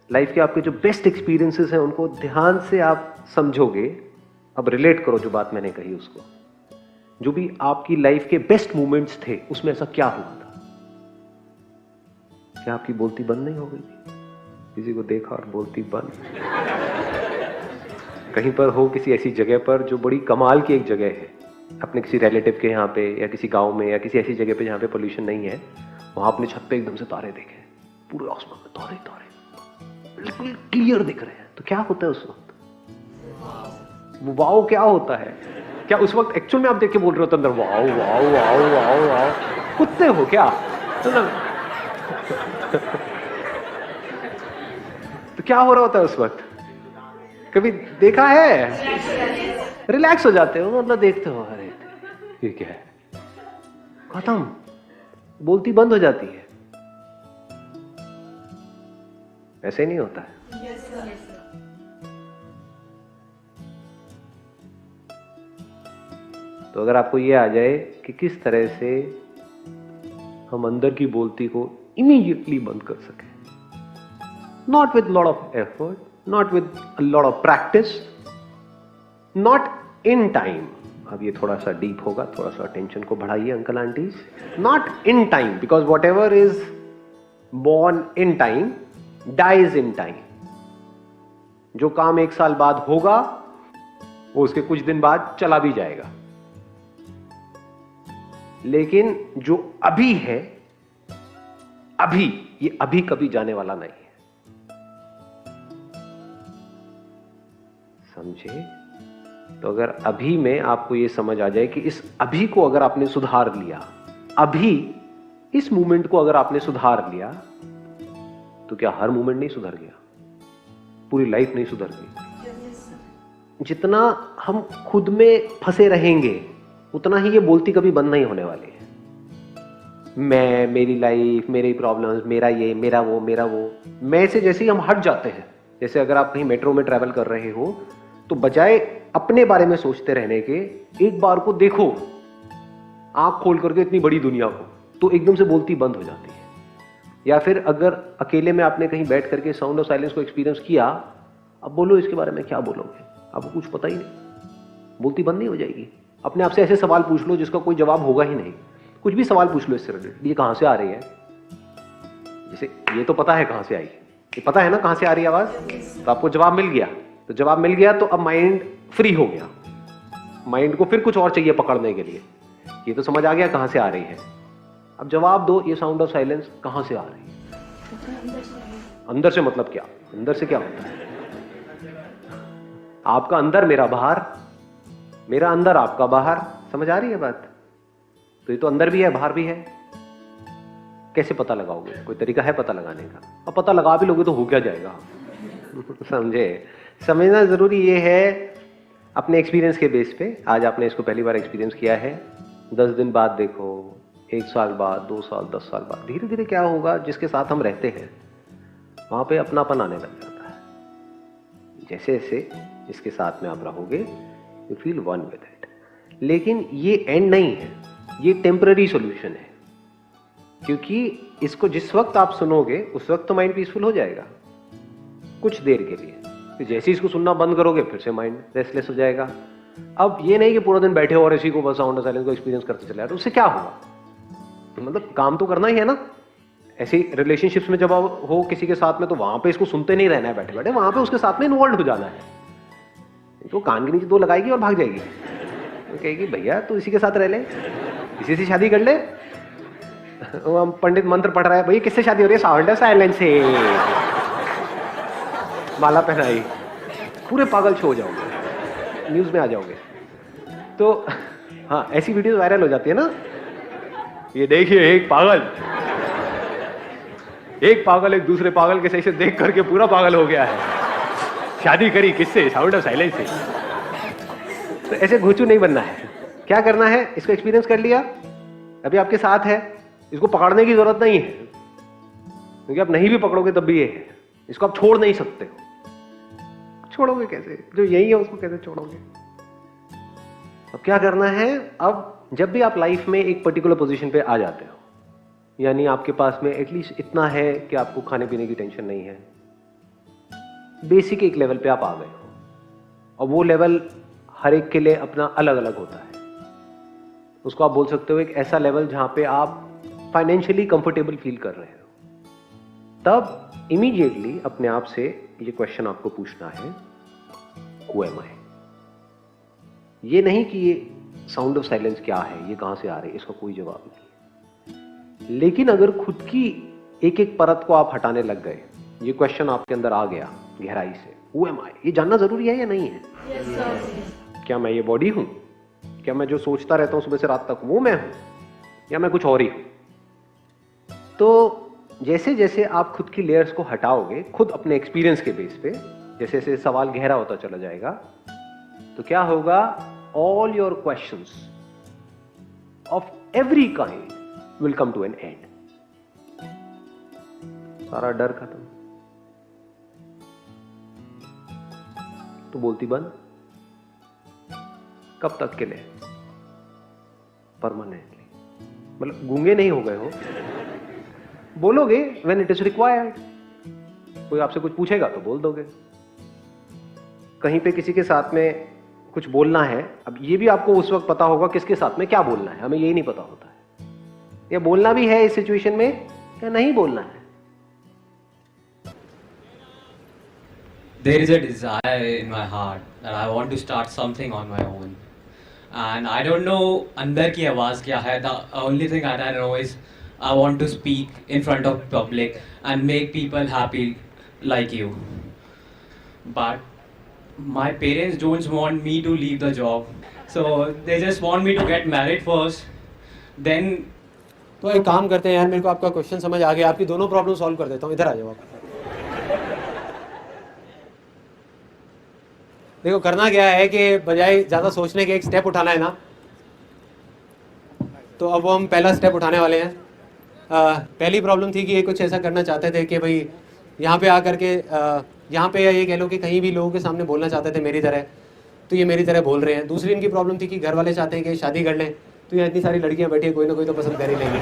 Life के आपके जो बेस्ट एक्सपीरियंसेस हैं उनको ध्यान से आप समझोगे, अब रिलेट करो जो बात मैंने कही उसको, जो भी आपकी लाइफ के बेस्ट मोमेंट्स थे उसमें ऐसा क्या हुआ था? क्या आपकी बोलती बंद नहीं हो गई थी? किसी को देखा और बोलती बंद? कहीं पर हो किसी ऐसी जगह पर जो बड़ी कमाल की एक जगह है, अपने किसी रिलेटिव के यहाँ पे या किसी गांव में या किसी ऐसी जगह पे जहाँ पे पोल्यूशन नहीं है, वहां अपने छत पे एकदम से तारे देखे, पूरे आसमान में तारे तारे बिल्कुल क्लियर दिख रहे हैं, तो क्या होता है उस वक्त? वो वाओ क्या होता है? क्या उस वक्त एक्चुअल में आप देख के बोल रहे हो तो अंदर wow wow wow wow wow? कुत्ते हो क्या? तो क्या हो रहा होता है उस वक्त? कभी देखा है? रिलैक्स हो जाते हो, मतलब देखते हो, अरे ये क्या है, खत्म, बोलती बंद हो जाती है। ऐसे नहीं होता है। तो अगर आपको ये आ जाए कि किस तरह से हम अंदर की बोलती को इमीडिएटली बंद कर सकें, not with lot of effort, not with lot of practice, not in time. अब ये थोड़ा सा डीप होगा, थोड़ा सा टेंशन को बढ़ाइए uncle aunties. Not in time, because whatever is born in time dies in time. जो काम 1 साल बाद होगा वो उसके कुछ दिन बाद चला भी जाएगा, लेकिन जो अभी है, अभी, ये अभी कभी जाने वाला नहीं है। समझे? तो अगर अभी में आपको ये समझ आ जाए कि इस अभी को अगर आपने सुधार लिया, अभी इस मूवमेंट को अगर आपने सुधार लिया, तो क्या हर मूवमेंट नहीं सुधर गया? पूरी लाइफ नहीं सुधर गई? जितना हम खुद में फंसे रहेंगे उतना ही ये बोलती कभी बंद नहीं होने वाली है। मैं, मेरी लाइफ, मेरी प्रॉब्लम्स, मेरा ये, मेरा वो, मेरा वो। मैं से जैसे ही हम हट जाते हैं, जैसे अगर आप कहीं मेट्रो में ट्रैवल कर रहे हो तो बजाय अपने बारे में सोचते रहने के, एक बार को देखो आंख खोल करके इतनी बड़ी दुनिया को, तो एकदम से बोलती बंद हो जाती है। या फिर अगर अकेले में आपने कहीं बैठ करके साउंड ऑफ साइलेंस को एक्सपीरियंस किया, अब बोलो इसके बारे में क्या बोलोगे? आपको कुछ पता ही नहीं, बोलती बंद नहीं हो जाएगी। अपने आप से ऐसे सवाल पूछ लो जिसका कोई जवाब होगा ही नहीं। कुछ भी सवाल पूछ लो इससे रिलेटेड, ये कहां से आ रही है? जैसे ये तो पता है कहां से आई, ये पता है ना कहां से आ रही है आवाज, तो आपको जवाब मिल गया। तो जवाब मिल गया तो अब माइंड फ्री हो गया, माइंड को फिर कुछ और चाहिए पकड़ने के लिए। ये तो समझ आ गया कहां से आ रही है, अब जवाब दो, ये साउंड ऑफ साइलेंस कहां से आ रही है? अंदर से मतलब क्या? अंदर से क्या होता है? आपका अंदर, मेरा बाहर, मेरा अंदर, आपका बाहर। समझ आ रही है बात? तो ये तो अंदर भी है बाहर भी है। कैसे पता लगाओगे? कोई तरीका है पता लगाने का? अब पता लगा भी लोगे तो हो क्या जाएगा? समझे? समझना जरूरी ये है अपने एक्सपीरियंस के बेस पे। आज आपने इसको पहली बार एक्सपीरियंस किया है, 10 दिन बाद देखो, 1 साल बाद, 2 साल, 10 साल बाद, धीरे धीरे क्या होगा, जिसके साथ हम रहते हैं वहां पे अपनापन आने लग जाता है। जैसे जैसे जिसके साथ में आप रहोगे, you feel one with it. लेकिन ये एंड नहीं है, ये टेम्पररी सॉल्यूशन है, क्योंकि इसको जिस वक्त आप सुनोगे उस वक्त तो माइंड पीसफुल हो जाएगा कुछ देर के लिए, फिर जैसे इसको सुनना बंद करोगे फिर से माइंड रेस्टलेस हो जाएगा। अब ये नहीं कि पूरा दिन बैठे हो और इसी को बस साउंड ऑफ साइलेंस को एक्सपीरियंस करते चले, तो उससे क्या होगा? मतलब काम तो करना ही है ना। ऐसे रिलेशनशिप्स में जब आप हो किसी के साथ में, तो वहां पे इसको सुनते नहीं रहना है बैठे बैठे, वहां पे उसके साथ में इन्वॉल्व हो जाना है। तो कान के नीचे 2 लगाएगी और भाग जाएगी, तो कहेगी भैया तू इसी के साथ रह ले, इसी से शादी कर ले। वो हम पंडित मंत्र पढ़ रहा है, भैया किससे शादी हो रही है? साउंड ऑफ साइलेंस से। माला पहनाई, पूरे पागल छो जाओगे, न्यूज में आ जाओगे। तो हाँ, ऐसी वीडियो वायरल हो जाती है ना, ये देखिए एक पागल एक दूसरे पागल के सही से देख करके पूरा पागल हो गया है, शादी करी किससे? साउंड ऑफ साइलेंस से। तो ऐसे घोचू नहीं बनना है। क्या करना है? इसको एक्सपीरियंस कर लिया, अभी आपके साथ है, इसको पकड़ने की जरूरत नहीं है, क्योंकि आप नहीं भी पकड़ोगे तब भी ये है, इसको आप छोड़ नहीं सकते हो। छोड़ोगे कैसे? जो यही है उसको कैसे छोड़ोगे? अब क्या करना है? अब जब भी आप लाइफ में एक पर्टिकुलर पोजीशन पे आ जाते हो, यानी आपके पास में एटलीस्ट इतना है कि आपको खाने पीने की टेंशन नहीं है, बेसिक एक लेवल पे आप आ गए हो, और वो लेवल हर एक के लिए अपना अलग अलग होता है। उसको आप बोल सकते हो एक ऐसा लेवल जहां पे आप फाइनेंशियली कंफर्टेबल फील कर रहे हो। तब इमीडिएटली अपने आप से ये क्वेश्चन आपको पूछना है, हु एम आई। ये नहीं कि ये साउंड ऑफ साइलेंस क्या है, ये कहां से आ रही है, इसका कोई जवाब नहीं। लेकिन अगर खुद की एक एक परत को आप हटाने लग गए, ये क्वेश्चन आपके अंदर आ गया गहराई से, हु एम आई, ये जानना जरूरी है या नहीं है? क्या मैं ये बॉडी हूं? क्या मैं जो सोचता रहता हूं सुबह से रात तक वो मैं हूं, या मैं कुछ और ही हूं? तो जैसे जैसे आप खुद की लेयर्स को हटाओगे, खुद अपने एक्सपीरियंस के बेस पे, जैसे जैसे सवाल गहरा होता चला जाएगा, तो क्या होगा, all your questions of every kind will come to an end. सारा डर खत्म, तो बोलती बंद। कब तक के लिए? परमानेंटली। मतलब गूंगे नहीं हो गए हो, बोलोगे व्हेन इट इज रिक्वायर्ड। कोई आपसे कुछ पूछेगा तो बोल दोगे। कहीं पे किसी के साथ में कुछ बोलना है, अब ये भी आपको उस वक्त पता होगा किसके साथ में क्या बोलना है, हमें यही नहीं पता होता है। या बोलना भी है इस सिचुएशन में या नहीं बोलना है। There is a desire in my heart that I want to start something on my own, and I don't know अंदर की आवाज़ क्या है. The only thing that I know is I want to speak in front of public and make people happy like you. But my parents don't want me to leave the job, so they just want me to get married first. Then तो एक काम करते हैं यार, मेरे को आपका question समझ आ गया, आपकी दोनों प्रॉब्लम सॉल्व कर देता हूँ, इधर आ जाओ आप। देखो करना क्या है कि बजाय ज़्यादा सोचने के एक स्टेप उठाना है ना, तो अब वो हम पहला स्टेप उठाने वाले हैं। पहली प्रॉब्लम थी कि ये कुछ ऐसा करना चाहते थे कि भाई यहाँ पे आकर के यहाँ पे ये कह लो कि कहीं भी लोगों के सामने बोलना चाहते थे मेरी तरह, तो ये मेरी तरह बोल रहे हैं। दूसरी इनकी प्रॉब्लम थी कि घर वाले चाहते हैं कि शादी कर लें, तो यहाँ इतनी सारी लड़कियाँ बैठी हैं, कोई ना कोई तो पसंद कर ही लेंगे।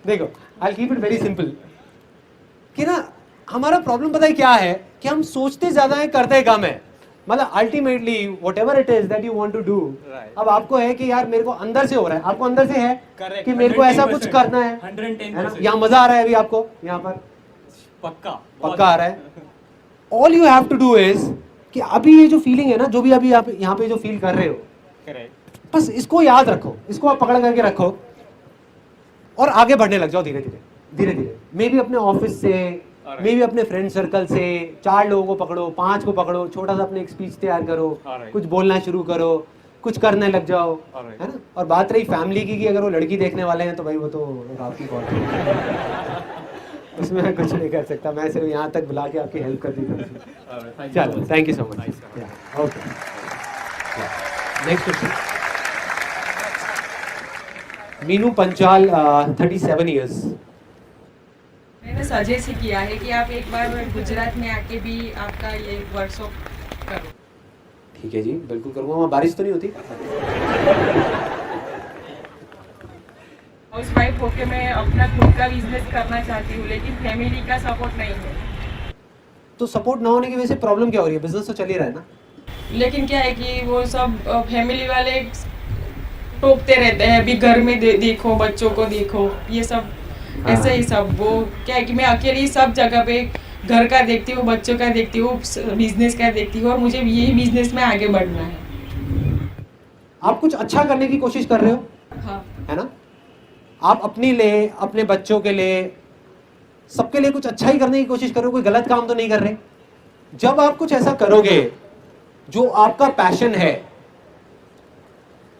देखो I keep it very simple कि ना हमारा प्रॉब्लम पता है क्या है कि हम सोचते ज़्यादा है, करते कम है। मतलब ultimately whatever it is that you want to do, अब आपको है कि यार मेरे को अंदर से हो रहा है, आपको अंदर से है कि मेरे को ऐसा कुछ करना है, 110%। यहाँ मजा आ रहा है अभी आपको, यहाँ पर पक्का आ रहा है। All you have to do is कि अभी ये जो फीलिंग है ना, जो भी अभी आप यहाँ पे जो फील कर रहे हो, बस इसको याद रखो, इसको आप पकड़ करके रखो और आगे बढ़ने लग जाओ धीरे धीरे धीरे धीरे। मे भी अपने ऑफिस से, मे भी अपने फ्रेंड सर्कल से 4 लोगों को पकड़ो, 5 को पकड़ो, छोटा सा अपने एक स्पीच तैयार करो, कुछ बोलना शुरू करो, कुछ करने लग जाओ, है ना। और बात रही फैमिली की कि अगर वो लड़की देखने वाले हैं तो भाई वो तो आपकी बात है, उसमें मैं कुछ नहीं कर सकता, मैं सिर्फ यहाँ तक बुला के आपकी हेल्प कर दी। चलो thank you so much. Okay next question, Meenu Panchal 37 years. मैंने सजेस्ट ही किया है कि आप एक बार गुजरात में आके भी आपका ये वर्कशॉप करो। ठीक है जी, बिल्कुल करूँगा। वहाँ बारिश तो नहीं होती? हाउस वाइफ होके मैं अपना खुद का बिजनेस करना चाहती हूँ, लेकिन फैमिली का सपोर्ट नहीं है। तो सपोर्ट ना होने की वजह से प्रॉब्लम क्या हो रही है? बिजनेस तो चल ही रहा है ना। लेकिन क्या है कि वो सब फैमिली वाले टोकते रहते हैं, अभी घर में देखो, बच्चों को देखो, ये सब ऐसे ही सब। वो क्या है कि मैं अकेली सब जगह पे घर का देखती हूँ, बच्चों का देखती हूँ, बिजनेस का देखती हूँ, और मुझे यही बिजनेस में आगे बढ़ना है। आप कुछ अच्छा करने की कोशिश कर रहे हो, हाँ, है ना। आप अपने लिए, अपने बच्चों के लिए, सबके लिए कुछ अच्छा ही करने की कोशिश कर रहे हो, कोई गलत काम तो नहीं कर रहे। जब आप कुछ ऐसा करोगे जो आपका पैशन है,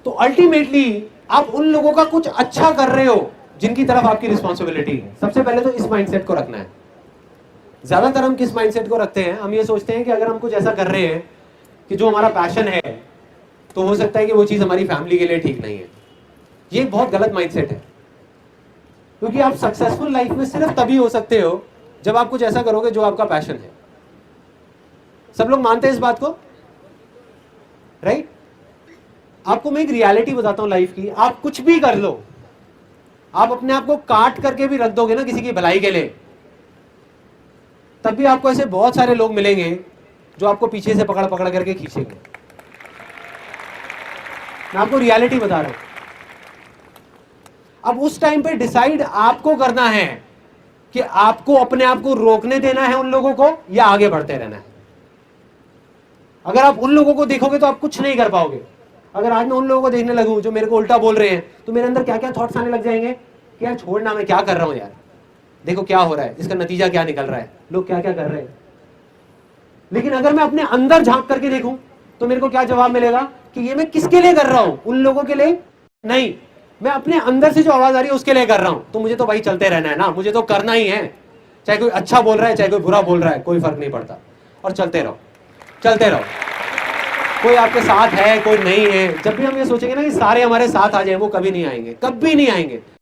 तो अल्टीमेटली आप उन लोगों का कुछ अच्छा कर रहे हो जिनकी तरफ आपकी रिस्पॉन्सिबिलिटी है। सबसे पहले तो इस माइंडसेट को रखना है। ज्यादातर हम किस माइंडसेट को रखते हैं? हम ये सोचते हैं कि अगर हम कुछ ऐसा कर रहे हैं कि जो हमारा पैशन है, तो हो सकता है कि वो चीज हमारी फैमिली के लिए ठीक नहीं है। ये बहुत गलत माइंडसेट है, क्योंकि आप सक्सेसफुल लाइफ में सिर्फ तभी हो सकते हो जब आप कुछ ऐसा करोगे जो आपका पैशन है। सब लोग मानते हैं इस बात को, राइट? आपको मैं एक रियलिटी बताता हूं लाइफ की। आप कुछ भी कर लो, आप अपने आप को काट करके भी रख दोगे ना किसी की भलाई के लिए, तब भी आपको ऐसे बहुत सारे लोग मिलेंगे जो आपको पीछे से पकड़ पकड़ करके खींचेंगे। मैं आपको रियलिटी बता रहा हूं। अब उस टाइम पे डिसाइड आपको करना है कि आपको अपने आप को रोकने देना है उन लोगों को या आगे बढ़ते रहना है। अगर आप उन लोगों को देखोगे तो आप कुछ नहीं कर पाओगे। अगर आज मैं उन लोगों को देखने लगूं जो मेरे को उल्टा बोल रहे हैं तो मेरे अंदर क्या क्या थॉट्स आने लग जाएंगे कि यार छोड़ना, मैं क्या कर रहा हूं यार, देखो क्या हो रहा है, इसका नतीजा क्या निकल रहा है, लोग क्या क्या कर रहे हैं। लेकिन अगर मैं अपने अंदर झांक करके देखूं तो मेरे को क्या जवाब मिलेगा कि ये मैं किसके लिए कर रहा हूं, उन लोगों के लिए नहीं, मैं अपने अंदर से जो आवाज आ रही है उसके लिए कर रहा हूं। तो मुझे तो भाई चलते रहना है ना, मुझे तो करना ही है, चाहे कोई अच्छा बोल रहा है चाहे कोई बुरा बोल रहा है, कोई फर्क नहीं पड़ता। और चलते रहो, चलते रहो। कोई आपके साथ है कोई नहीं है। जब भी हम ये सोचेंगे ना कि सारे हमारे साथ आ जाए, वो कभी नहीं आएंगे, कभी नहीं आएंगे।